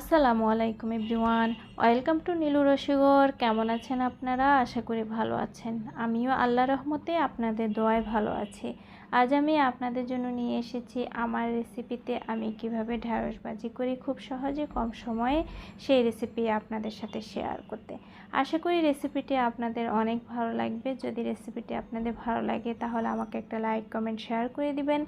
আসসালামু আলাইকুম everyone, welcome to Nilu রসিগর। কেমন আছেন আপনারা? আশা করি ভালো আছেন। আমিও আল্লাহ রহমতে আপনাদের দোয়ায় ভালো আছি। আজ আমি আপনাদের জন্য নিয়ে এসেছি আমার রেসিপিতে আমি কিভাবে ঢেঁড়স ভাজি করি খুব সহজে কম সময়ে, সেই রেসিপি আপনাদের সাথে শেয়ার করতে। আশা করি রেসিপিটি আপনাদের অনেক ভালো লাগবে। যদি রেসিপিটি আপনাদের ভালো লাগে তাহলে আমাকে একটা লাইক কমেন্ট শেয়ার করে দিবেন।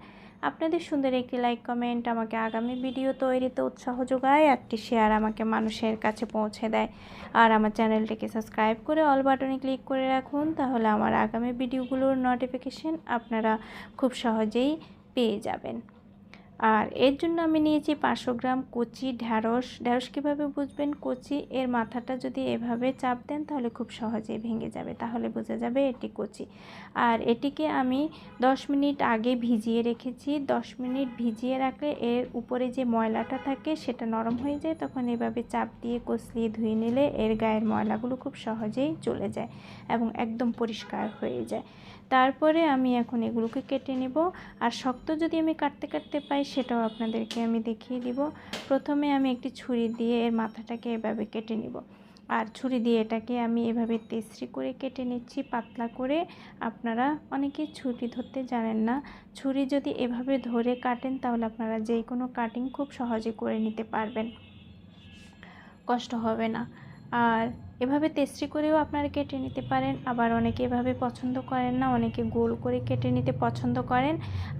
আপনাদের সুন্দর একটি লাইক কমেন্ট আমাকে আগামী ভিডিও তৈরিতে উৎসাহ যোগায়, একটি শেয়ার আমাকে মানুষের কাছে পৌঁছে দেয়। আর আমার চ্যানেলটিকে সাবস্ক্রাইব করে অল বাটনে ক্লিক করে রাখুন, তাহলে আমার আগামী ভিডিওগুলোর নোটিফিকেশন আপনারা খুব সহজেই পেয়ে যাবেন। আর এর জন্য আমি নিয়েছি 500 গ্রাম কচি ঢ্যাঁড়স। ঢ্যাঁড়স কীভাবে বুঝবেন কচি? এর মাথাটা যদি এভাবে চাপ দেন তাহলে খুব সহজেই ভেঙে যাবে, তাহলে বোঝা যাবে এটি কচি। আর এটিকে আমি 10 মিনিট আগে ভিজিয়ে রেখেছি। 10 মিনিট ভিজিয়ে রাখলে এর উপরে যে ময়লাটা থাকে সেটা নরম হয়ে যায়, তখন এভাবে চাপ দিয়ে কষলিয়ে ধুয়ে নিলে এর গায়ের ময়লাগুলো খুব সহজেই চলে যায় এবং একদম পরিষ্কার হয়ে যায়। তারপরে আমি এখন এগুলোকে কেটে নেব। আর শক্ত যদি আমি কাটতে কাটতে পাই সেটাও আপনাদেরকে আমি দেখিয়ে দিব। প্রথমে আমি একটি ছুরি দিয়ে এর মাথাটাকে এভাবে কেটে নিব। আর ছুরি দিয়ে এটাকে আমি এভাবে তেসরি করে কেটে নিচ্ছি, পাতলা করে। আপনারা অনেকে ছুরি ধরতে জানেন না, ছুরি যদি এভাবে ধরে কাটেন তাহলে আপনারা যে কোনো কাটিং খুব সহজে করে নিতে পারবেন, কষ্ট হবে না। আর এভাবে তেসরি করেও আপনারা কেটে নিতে পারেন। আবার অনেকে এভাবে পছন্দ করেন না, অনেকে গোল করে কেটে নিতে পছন্দ করেন।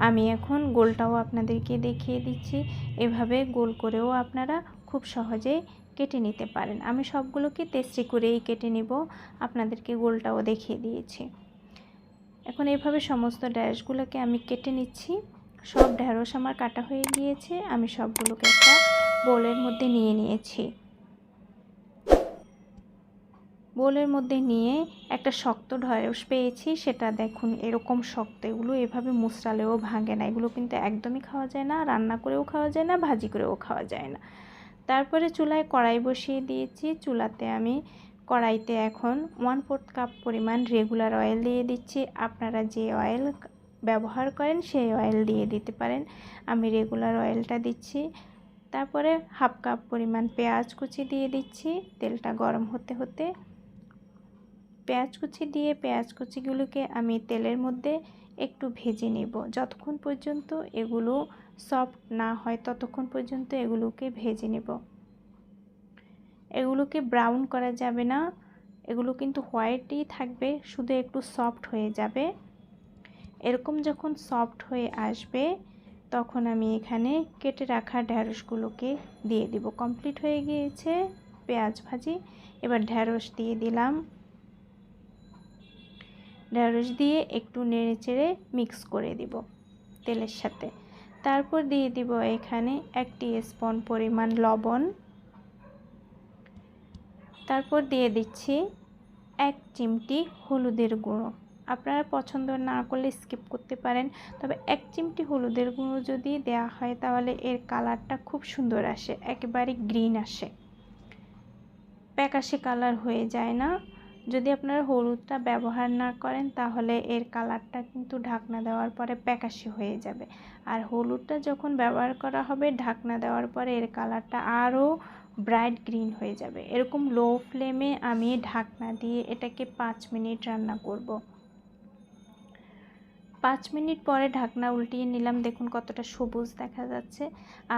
আমি এখন গোলটাও আপনাদেরকে দেখিয়ে দিচ্ছি। এভাবে গোল করেও আপনারা খুব সহজে কেটে নিতে পারেন। আমি সবগুলোকে তেসরি করেই কেটে নিব, আপনাদেরকে গোলটাও দেখিয়ে দিয়েছি। এখন এভাবে সমস্ত ঢ্যাঁড়সগুলোকে আমি কেটে নিচ্ছি। সব ঢ্যাঁড়স আমার কাটা হয়ে গিয়েছে। আমি সবগুলোকে একটা বোলের মধ্যে নিয়ে নিয়েছি। বোলের মধ্যে নিয়ে একটা শক্ত ঢ্যাঁড়স পেয়েছি, সেটা দেখুন এরকম শক্ত। এগুলো এভাবে মুচড়ালেও ভাঙে না। এগুলো কিন্তু একদমই খাওয়া যায় না, রান্না করেও খাওয়া যায় না, ভাজি করেও খাওয়া যায় না। তারপরে চুলায় কড়াই বসিয়ে দিয়েছি। চুলাতে আমি কড়াইতে এখন 1/4 কাপ পরিমাণ রেগুলার অয়েল দিয়ে দিচ্ছি। আপনারা যে অয়েল ব্যবহার করেন সেই অয়েল দিয়ে দিতে পারেন। আমি রেগুলার অয়েলটা দিচ্ছি। তারপরে 1/2 কাপ পরিমাণ পেঁয়াজ কুচি দিয়ে দিচ্ছি। তেলটা গরম হতে হতে পেঁয়াজ কুচি দিয়ে পেঁয়াজ কুচিগুলোকে আমি তেলের মধ্যে একটু ভেজে নেব। যতক্ষণ পর্যন্ত এগুলো সফট না হয় ততক্ষণ পর্যন্ত এগুলোকে ভেজে নেব। এগুলোকে ব্রাউন করা যাবে না, এগুলো কিন্তু হোয়াইটই থাকবে, শুধু একটু সফট হয়ে যাবে। এরকম যখন সফট হয়ে আসবে তখন আমি এখানে কেটে রাখা ঢ্যাঁড়সগুলোকে দিয়ে দিব। কমপ্লিট হয়ে গিয়েছে পেঁয়াজ ভাজি। এবার ঢ্যাঁড়স দিয়ে দিলাম। ঢ্যাঁড়স দিয়ে একটু নেড়েচেড়ে মিক্স করে দিব তেলের সাথে। তারপর দিয়ে দিব এখানে 1 টিস্পুন পরিমাণ লবণ। তারপর দিয়ে দিচ্ছি 1 চিমটি হলুদের গুঁড়ো। আপনারা পছন্দ না করলে স্কিপ করতে পারেন, তবে 1 চিমটি হলুদের গুঁড়ো যদি দেওয়া হয় তাহলে এর কালারটা খুব সুন্দর আসে, একেবারে গ্রিন আসে, প্যাকাশে কালার হয়ে যায় না। যদি আপনারা হলুদটা ব্যবহার না করেন তাহলে এর কালারটা কিন্তু ঢাকনা দেওয়ার পরে প্যাকাশে হয়ে যাবে। আর হলুদটা যখন ব্যবহার করা হবে ঢাকনা দেওয়ার পরে এর কালারটা আরও ব্রাইট গ্রিন হয়ে যাবে। এরকম লো ফ্লেমে আমি ঢাকনা দিয়ে এটাকে 5 মিনিট রান্না করব। 5 মিনিট পরে ঢাকনা উল্টিয়ে নিলাম, দেখুন কতটা সবুজ দেখা যাচ্ছে।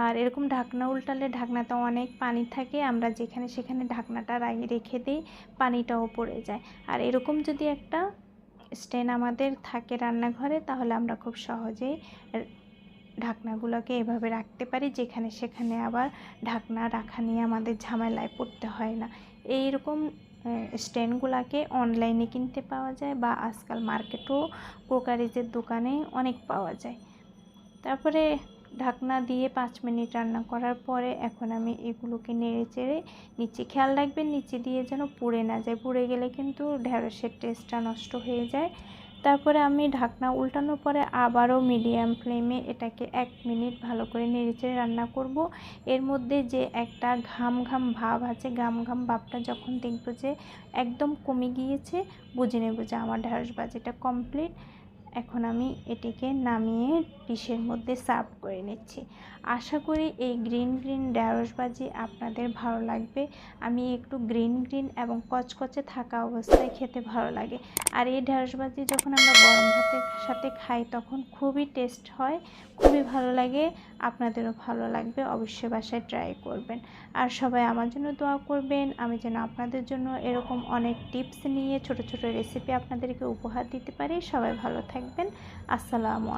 আর এরকম ঢাকনা উল্টালে ঢাকনাতে অনেক পানি থাকে, আমরা যেখানে সেখানে ঢাকনাটা রেখে দিই, পানিটাও পড়ে যায়। আর এরকম যদি একটা স্ট্যান্ড আমাদের থাকে রান্নাঘরে তাহলে আমরা খুব সহজেই ঢাকনাগুলোকে এভাবে রাখতে পারি, যেখানে সেখানে আবার ঢাকনা রাখা নিয়ে আমাদের ঝামেলায় পড়তে হয় না। এইরকম স্ট্যান্ডগুলোকে অনলাইনে কিনতে পাওয়া যায় বা আজকাল মার্কেটেও ক্রোকারিজের দোকানে অনেক পাওয়া যায়। তারপরে ঢাকনা দিয়ে 5 মিনিট রান্না করার পরে এখন আমি এগুলোকে নেড়ে চেড়ে নিচে, খেয়াল রাখবেন নিচে দিয়ে যেন পুড়ে না যায়, পুড়ে গেলে কিন্তু ঢেঁড়সের টেস্টটা নষ্ট হয়ে যায়। তারপরে আমি ঢাকনা উল্টানোর পরে আবারও মিডিয়াম ফ্লেমে এটাকে 1 মিনিট ভালো করে নেড়েচেড়ে রান্না করব। এর মধ্যে যে একটা ঘাম ঘাম ভাব আছে, ঘাম ঘাম ভাবটা যখন দেখব যে একদম কমে গিয়েছে, বুঝে নেব যে আমার ঢেঁড়স ভাজিটা কমপ্লিট। এখন আমি এটিকে নামিয়ে ডিশের মধ্যে সার্ভ করে নিচ্ছি। আশা করি এই গ্রিন ঢ্যাঁড়স ভাজি আপনাদের ভালো লাগবে। আমি একটু গ্রিন এবং কচকচে থাকা অবস্থায় খেতে ভালো লাগে। আর এই ঢ্যাঁড়স ভাজি যখন আমরা গরম ভাতের সাথে খাই তখন খুবই টেস্ট হয়, খুবই ভালো লাগে। আপনাদেরও ভালো লাগবে, অবশ্যই বাসায় ট্রাই করবেন। আর সবাই আমার জন্য দোয়া করবেন, আমি যেন আপনাদের জন্য এরকম অনেক টিপস নিয়ে ছোট ছোট রেসিপি আপনাদেরকে উপহার দিতে পারি। সবাই ভালো থাকবেন। আসসালামু আলাইকুম।